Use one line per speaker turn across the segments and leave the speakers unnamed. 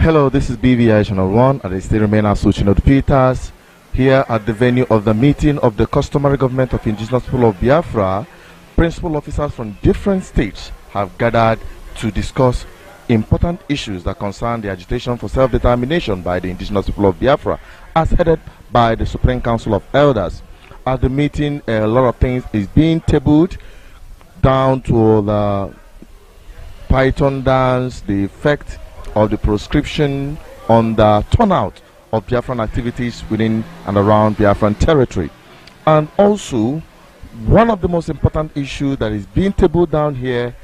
Hello, this is BVI Channel 1, and I still remain as Suchinod Peters here at the venue of the meeting of the customary government of indigenous people of Biafra. Principal officers from different states have gathered to discuss important issues that concern the agitation for self-determination by the indigenous people of Biafra, as headed by the Supreme Council of Elders. At the meeting, a lot of things is being tabled, down to the Python dance, the effect of the proscription on the turnout of Biafran activities within and around Biafran territory. And also, one of the most important issues that is being tabled down here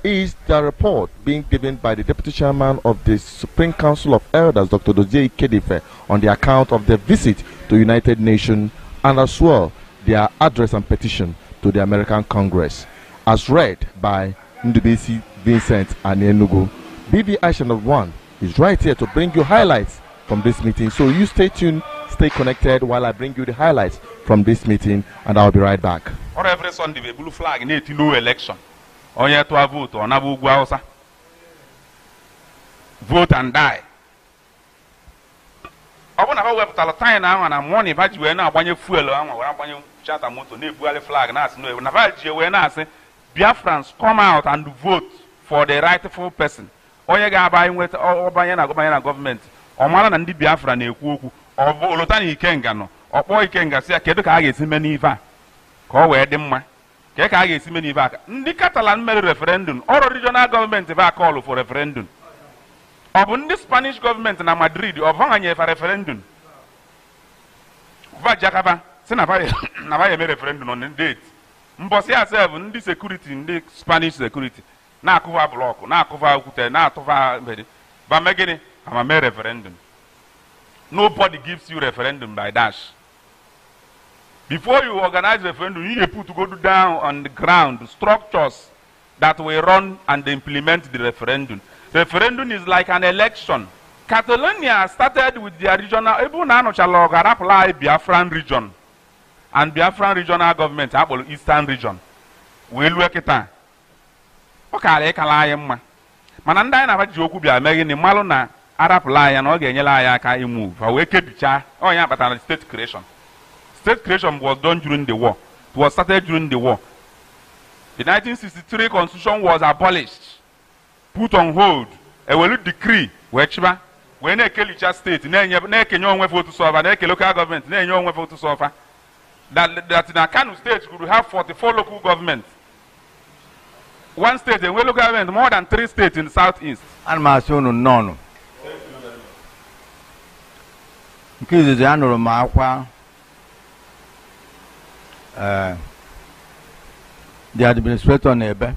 is the report being given by the Deputy Chairman of the Supreme Council of Elders, Dr. Dozie Ikedife, on the account of their visit to United Nations, and as well their address and petition to the American Congress, as read by Ndubisi Vincent and Enugu. BVI Channel 1 is right here to bring you highlights from this meeting. So you stay tuned, stay connected while I bring you the highlights from this meeting, and I'll be right back.
Or every Sunday, the blue flag in no election. On yet to vote on Abu Guausa. Vote and die. I want to have a time now, and I'm warning about you now when you fuel or when you chat a motor, near flag, and ask no, Navaji, when I say Biafrans come out and vote for the rightful person. Oyega buying with Obayana government, or Malan and the Biafra Nekuku, or Volotani Kengano, or Boy Kenga, say, Kedaka is Meniva. Call where them, Keka is Meniva. The Catalan made referendum, or regional government if I call for referendum. Or the Spanish government in Madrid, or Vanganya for referendum. Vajakava, Senavaya made referendum on the date. Mbosia 7, the security in the Spanish security. Na kuva block, na kuva ukute, na tuva bedi. But megini, I'm a referendum. Nobody gives you referendum by dash. Before you organize referendum, you need to go down on the ground structures that will run and implement the referendum. The referendum is like an election. Catalonia started with the regional, even now apply Biafran region, and Biafran regional government, Eastern region. We'll work it out. Okay, Kalayama. Mananda na Joku Bia Megan in Malona, Arab Lion, or Ganyala can move. Awake Bicha, oh yeah, but state creation. State creation was done during the war. It was started during the war. The 1963 constitution was abolished, put on hold. A well decree, which when a Kelicha state, ne Kenyon to solve, and a local government, ne young to solve. That in a Kanu state could have 44 local governments. One state, and we look at more than 3 states in the southeast.
And my son, no. Because the annual Marqua, the administrator neighbor,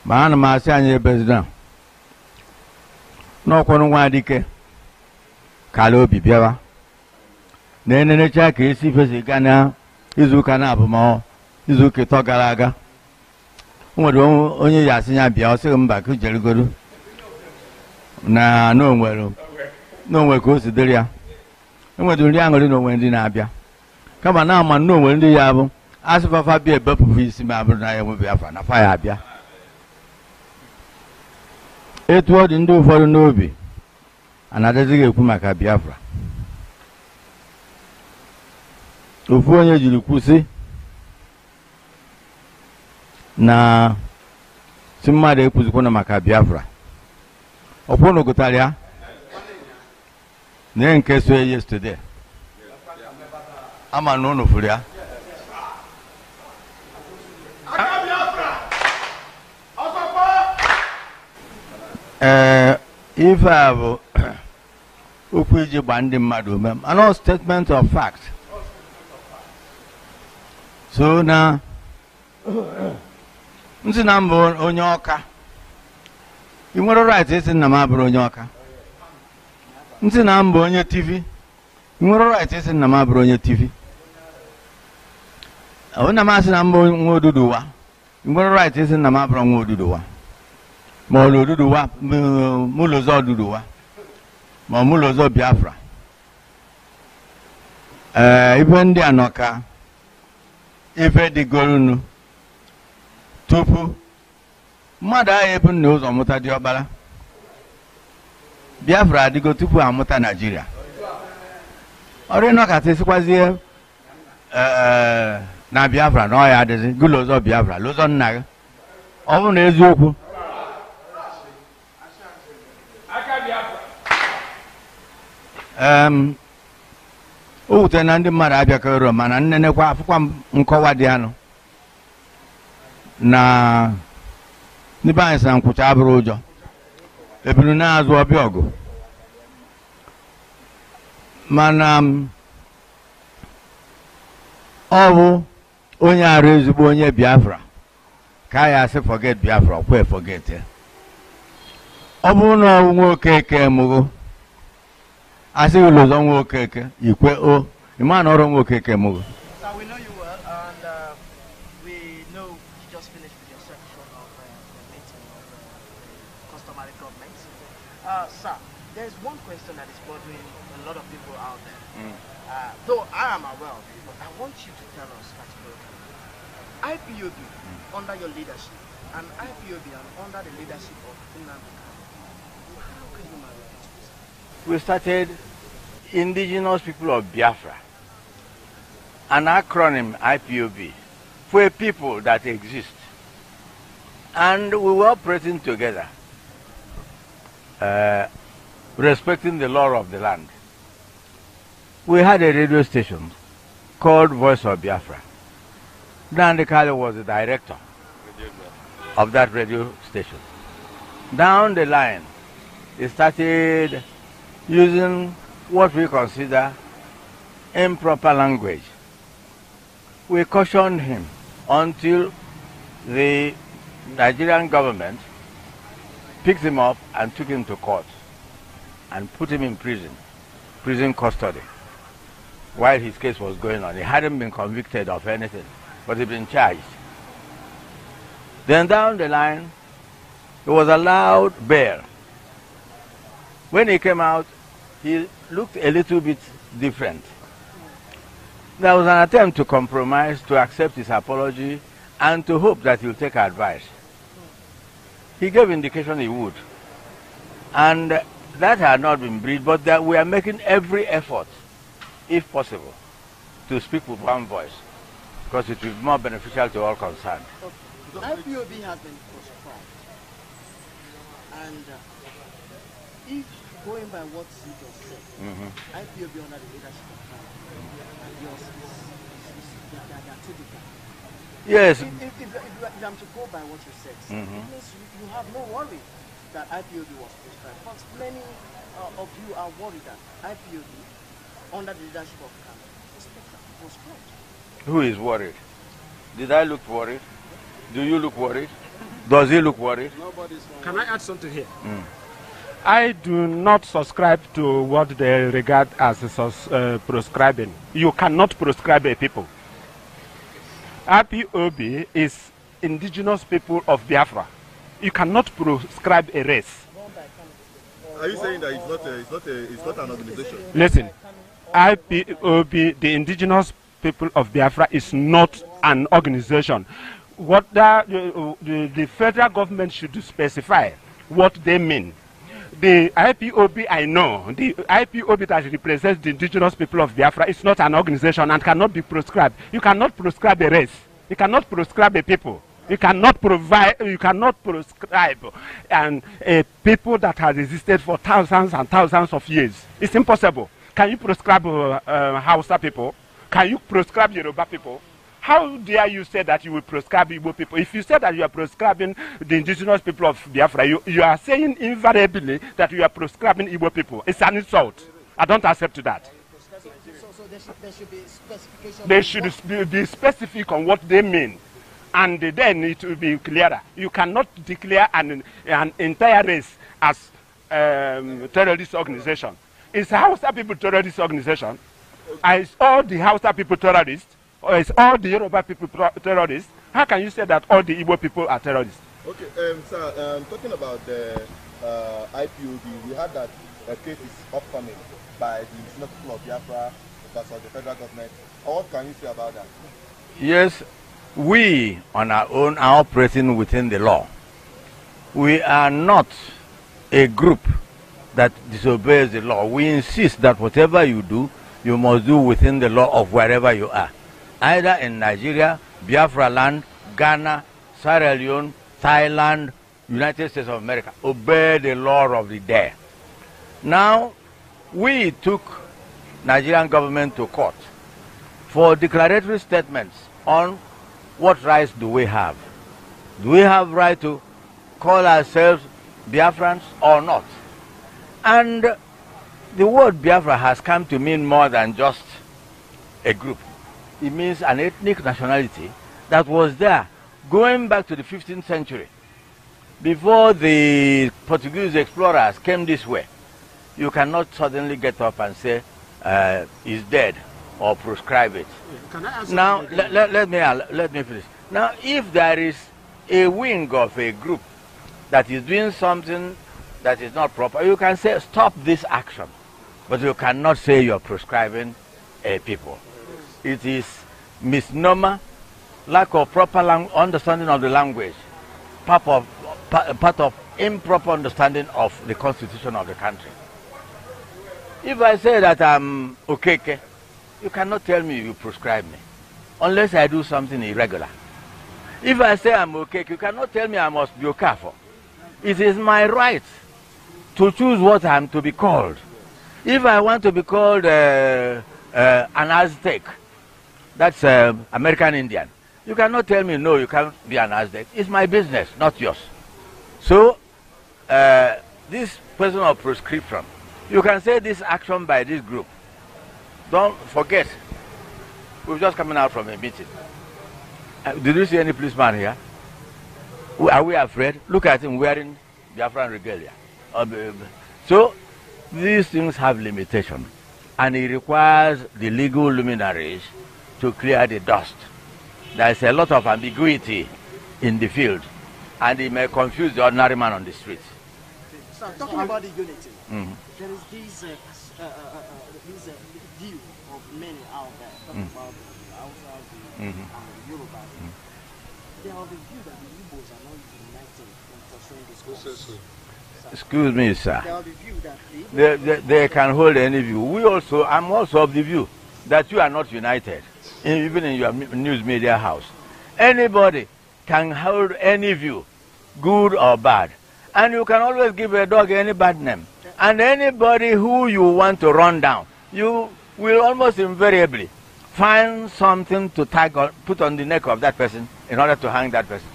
man, my son, president. No Conwadike, Kalo Bibiava. Then in a check is if it's Ghana, Izukanabamo, Izuki Togalaga. Only Yasinya Biasa back to Jelguru. Na no where goes the Delia. And what do Yango when in Abia? Come on now, man, no when the Yabo. As if I be a bubble piece in Mabra will be a fan of fire Abia. It was in do for the Nobi. Another thing Kumaka Biafra. Ufonya Julukusi. Na simade kuzikona makabiafra opono gotalia ne nkeso yesterday ama no fulia if I have ukwiji bandi madu mem an statement of fact. So now Nti nambo onyoka. You want to write this in Namabro onyoka. Nti nambo onye TV. You want to write this in Namabro onye TV. Ona masi nambo ngoduduwa. You want to write this in Namabro ngoduduwa. Molo duduwa, mulozo duduwa. Mulozo Biafra. Even the anoka. Ife di gorunu. Tupu Mada even knows on Mutadiobala. Biafra adigo tupu amụta Nigeria. Ọrụ ịnọkata esikwazie na Biafra na ọya adịzi gụlụ ụzọ Biafra lụzọ nna gị. Ọ bụ na eziokwu. O wutere na ndị mmadụ abịakọrọ mana nnenekwa afụkwa nkọwa dị anụ na ndị be anyị sị na nkwụcha abụrụ ụjọ eburu na-azụ ọbịa ọgụ mana ọ bụ onye arụ ezigbo onye Biafra ka ya asị forget Biafra ọkwe forget ya. Ọ bụrụ na ọ nwoke eke mụgo asị ụlọzọ nwoke eke ikwe o ịma na ọrụ nwoke eke mụgo.
So we know you well, and we know you just finished with your section of the meeting of the customary government. Sir, there's one question that is bothering a lot of people out there. Though I am aware of it, but I want you to tell us categorically. IPOB under your leadership and IPOB under the leadership of Nnamdi Kanu, how can you marry this?
We started Indigenous People of Biafra, an acronym IPOB, for a people that exist. And we were operating together, respecting the law of the land. We had a radio station called Voice of Biafra. Nnamdi Kanu was the director of that radio station. Down the line, he started using what we consider improper language. We cautioned him until the Nigerian government picked him up and took him to court and put him in prison custody, while his case was going on. He hadn't been convicted of anything, but he'd been charged. Then down the line, he was allowed bail. When he came out, he looked a little bit different. There was an attempt to compromise, to accept his apology, and to hope that he'll take advice. He gave indication he would. And that had not been breached, but that we are making every effort, if possible, to speak with one voice, because it will be more beneficial to all concerned.
Okay. IPOB has been proscribed. And if going by what you just said, IPOB under the leadership of Kanu, and yours they are two different.
Yes.
If I'm to go by what you said, it means you have no worry that IPOB was proscribed. But many of you are worried that IPOB under the leadership of Kanu is proscribed.
Who is worried? Did I look worried? Do you look worried? Does he look worried?
Can I add something here? I do not subscribe to what they regard as proscribing. You cannot proscribe a people. IPOB is indigenous people of Biafra. You cannot proscribe a race.
Are you saying that it's not an organization?
Listen, IPOB, the indigenous people of Biafra, is not an organization. What the federal government should specify what they mean. The IPOB, I know, the IPOB that represents the indigenous people of Biafra is not an organization and cannot be proscribed. You cannot proscribe a race. You cannot proscribe a people. You cannot proscribe a people that has existed for thousands and thousands of years. It's impossible. Can you proscribe Hausa people? Can you proscribe Yoruba people? How dare you say that you will proscribe Igbo people? If you say that you are proscribing the indigenous people of Biafra, you are saying invariably that you are proscribing Igbo people. It's an insult. I don't accept that.
So there should be specification.
They should be specific on what they mean. And then it will be clearer. You cannot declare an entire race as terrorist organization. Is Hausa people terrorist organization? Is all the Hausa people terrorists? Or is all the Yoruba people terrorists? How can you say that all the Igbo people are terrorists?
Okay, sir, talking about the IPOB, we heard that a case is upcoming by the indigenous people of Biafra versus the federal government. What can you say about that?
Yes, we on our own are operating within the law. We are not a group that disobeys the law. We insist that whatever you do, you must do within the law of wherever you are. Either in Nigeria, Biafra land, Ghana, Sierra Leone, Thailand, United States of America. Obey the law of the day. Now, we took Nigerian government to court for declaratory statements on what rights do we have. Do we have right to call ourselves Biafrans or not? And the word Biafra has come to mean more than just a group. It means an ethnic nationality that was there going back to the 15th century. Before the Portuguese explorers came this way, you cannot suddenly get up and say is dead or prescribe it.
Can I ask
now, let me finish. Now, if there is a wing of a group that is doing something that is not proper, you can say, stop this action. But you cannot say you're prescribing a people. It is misnomer, lack of proper understanding of the language, part of improper understanding of the constitution of the country. If I say that I'm okay, you cannot tell me you prescribe me, unless I do something irregular. If I say I'm okay, you cannot tell me I must be Okafo. It is my right to choose what I'm to be called. If I want to be called an Aztec, that's American Indian, you cannot tell me, no, you can't be an Aztec. It's my business, not yours. So, this person of prescription, you can say this action by this group. Don't forget, we've just coming out from a meeting. Did you see any policeman here? Are we afraid? Look at him wearing Biafran regalia. So, these things have limitation, and it requires the legal luminaries to clear the dust. There is a lot of ambiguity in the field, and it may confuse the ordinary man on the street.
So, talking about the unity, there is this view of many out there, talking about outside and Yoruba. They have the view that the Igbos are not united in pursuing this cause.
Excuse me, sir.
They have the view that
They can hold any view. I'm also of the view that you are not united, even in your news media house. Anybody can hold any view, good or bad. And you can always give a dog any bad name. And anybody who you want to run down, you will almost invariably find something to tag or put on the neck of that person in order to hang that person.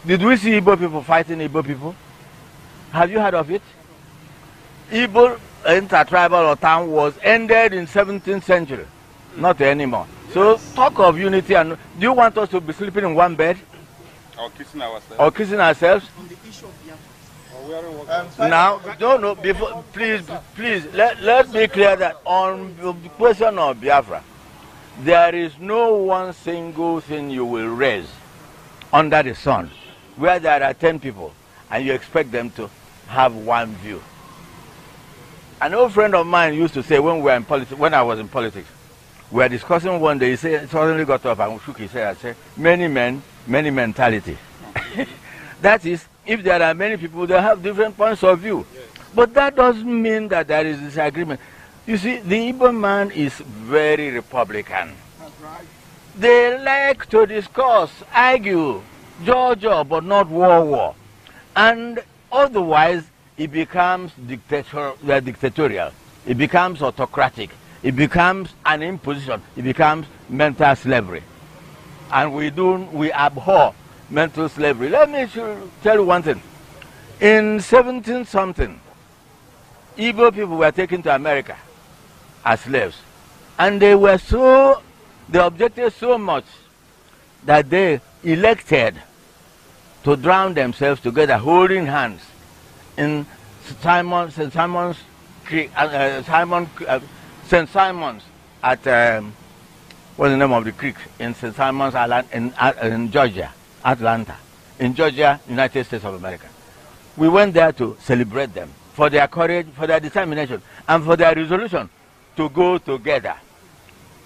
Did we see Igbo people fighting Igbo people? Have you heard of it? Igbo intertribal or town was ended in 17th century, not anymore. So talk of unity, and do you want us to be sleeping in one bed?
Or kissing ourselves?
Or kissing ourselves?
on the issue of Biafra.
Now, no, before, please, let's be clear that on the question of Biafra, there is no one single thing you will raise under the sun where there are 10 people and you expect them to have one view. An old friend of mine used to say when I was in politics, we were discussing one day, he suddenly got up and shook his head and said, many men, many mentality. That is, if there are many people, they have different points of view. Yes. But that doesn't mean that there is disagreement. You see, the Igbo man is very Republican.
That's right.
They like to discuss, argue, Georgia, but not war. And otherwise, it becomes dictatorial. It becomes autocratic. It becomes an imposition. It becomes mental slavery. And we abhor mental slavery. Let me tell you one thing. In 17-something, Igbo people were taken to America as slaves. And they objected so much that they elected to drown themselves together, holding hands in St. Simon's Creek, St. Simon's at, what's the name of the creek? In St. Simon's Island in Georgia. Atlanta, in Georgia, United States of America. We went there to celebrate them for their courage, for their determination, and for their resolution to go together.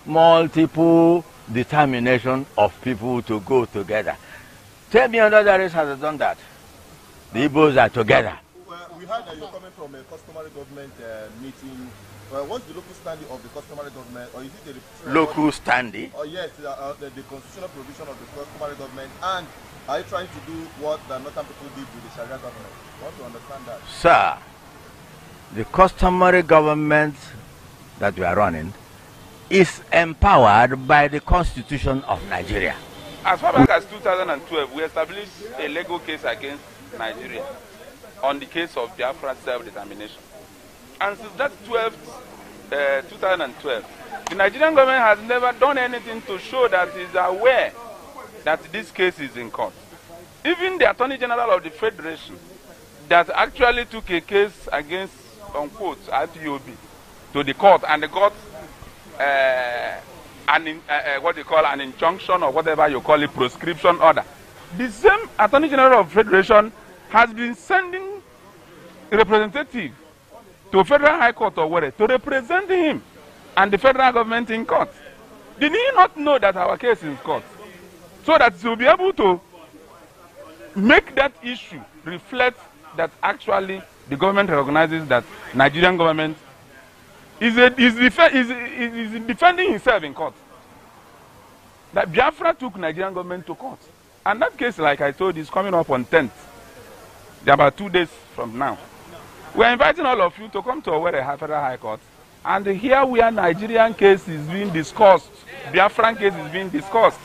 Multiple determination of people to go together. Tell me another race has done that. The Igbos are together.
Well,
we heard that you're coming from a customary government meeting. What's the local standing of the customary government, or is it the
local standing?
Oh yes, the constitutional provision of the customary government, and are you trying to do what the northern people did with the Sharia government? I want to understand that.
Sir, the customary government that we are running is empowered by the Constitution of Nigeria.
As far back as 2012, we established a legal case against Nigeria on the case of Biafra self-determination. And since that 2012, the Nigerian government has never done anything to show that it is aware that this case is in court. Even the Attorney General of the Federation that actually took a case against, unquote, IPOB to the court, and they got what you call an injunction, or whatever you call it, proscription order. The same Attorney General of the Federation has been sending a representative to Federal High Court or whatever to represent him and the federal government in court. Did he not know that our case is in court? So that he will be able to make that issue reflect that actually the government recognizes that Nigerian government is defending himself in court. That Biafra took Nigerian government to court. And that case, like I told you, is coming up on 10th. About 2 days from now. We are inviting all of you to come to Owerri Federal High Court, and here where Nigerian case is being discussed, Biafran case is being discussed.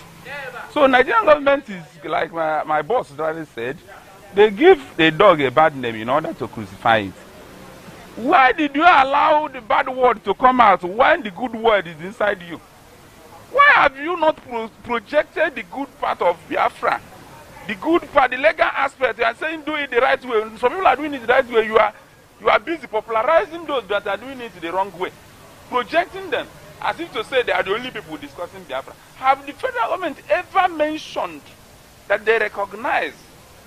So Nigerian government is, like my boss already said, they give the dog a bad name in order to crucify it. Why did you allow the bad word to come out when the good word is inside you? Why have you not projected the good part of Biafra? The good part, the legal aspect. You are saying do it the right way. Some people are doing it the right way. You are busy popularizing those that are doing it the wrong way, projecting them as if to say they are the only people discussing Biafra. Have the federal government ever mentioned that they recognize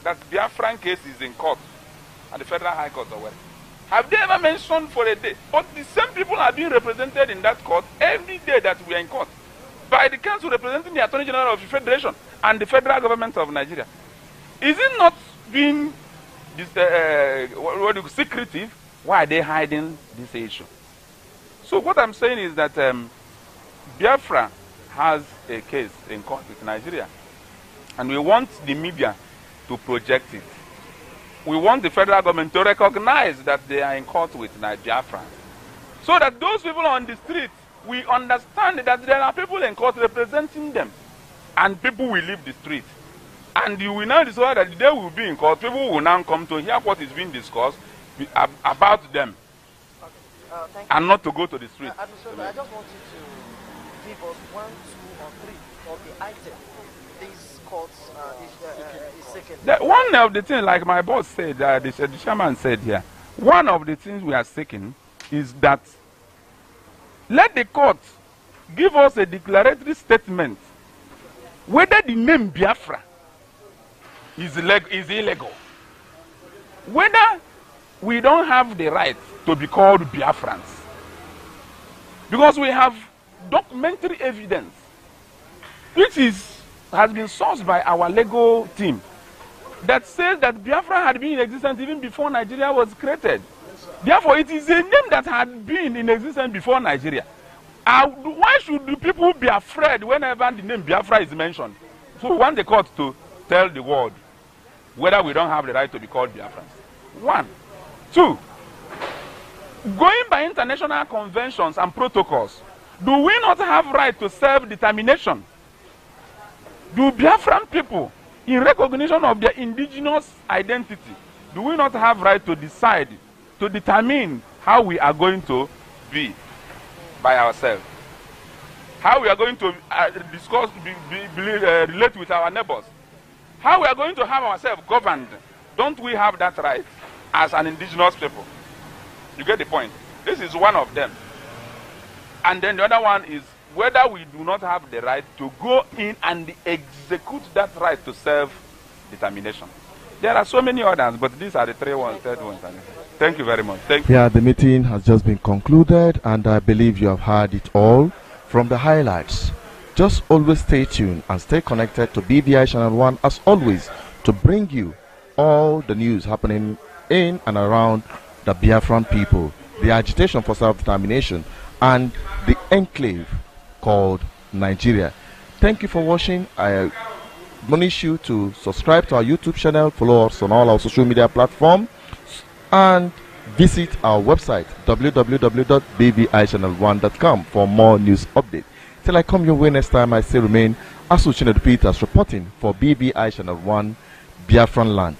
that Biafran case is in court at the Federal High Court or where? Have they ever mentioned for a day? But the same people are being represented in that court every day that we are in court by the council representing the Attorney General of the Federation and the federal government of Nigeria. Is it not being secretive? Why are they hiding this issue? So what I'm saying is that Biafra has a case in court with Nigeria, and we want the media to project it. We want the federal government to recognize that they are in court with Biafra, so that those people on the street, we understand that there are people in court representing them, and people will leave the street. And you will now discover that the day we will be in court, people will now come to hear what is being discussed about them, and not to go to the street.
I just want you to give us 1, 2, or 3 of the items these courts is seeking.
One of the things, like my boss said, the chairman said here, one of the things we are seeking is that let the court give us a declaratory statement whether the name Biafra is illegal, whether we don't have the right to be called Biafrans, because we have documentary evidence which has been sourced by our legal team that says that Biafra had been in existence even before Nigeria was created. Therefore, it is a name that had been in existence before Nigeria. Why should the people be afraid whenever the name Biafra is mentioned? So we want the court to tell the world whether we don't have the right to be called Biafrans. 1. 2. Going by international conventions and protocols, do we not have right to self-determination? Do Biafran people, in recognition of their indigenous identity, do we not have right to decide, to determine how we are going to be by ourselves? How we are going to discuss, relate with our neighbors? How we are going to have ourselves governed? Don't we have that right as an indigenous people? You get the point? This is one of them. And then the other one is whether we do not have the right to go in and execute that right to self-determination. There are so many others, but these are the third ones. Thank you very much. Thank you.
Yeah, the meeting has just been concluded, and I believe you have heard it all from the highlights. Just always stay tuned and stay connected to BVI Channel 1 as always to bring you all the news happening in and around the Biafran people, the agitation for self-determination, and the enclave called Nigeria. Thank you for watching. I admonish you to subscribe to our YouTube channel, follow us on all our social media platforms, and visit our website www.bvichannel1.com for more news updates. Till I come your way next time, I still remain Asuchino Peters reporting for BBI Channel 1, Biafran Land.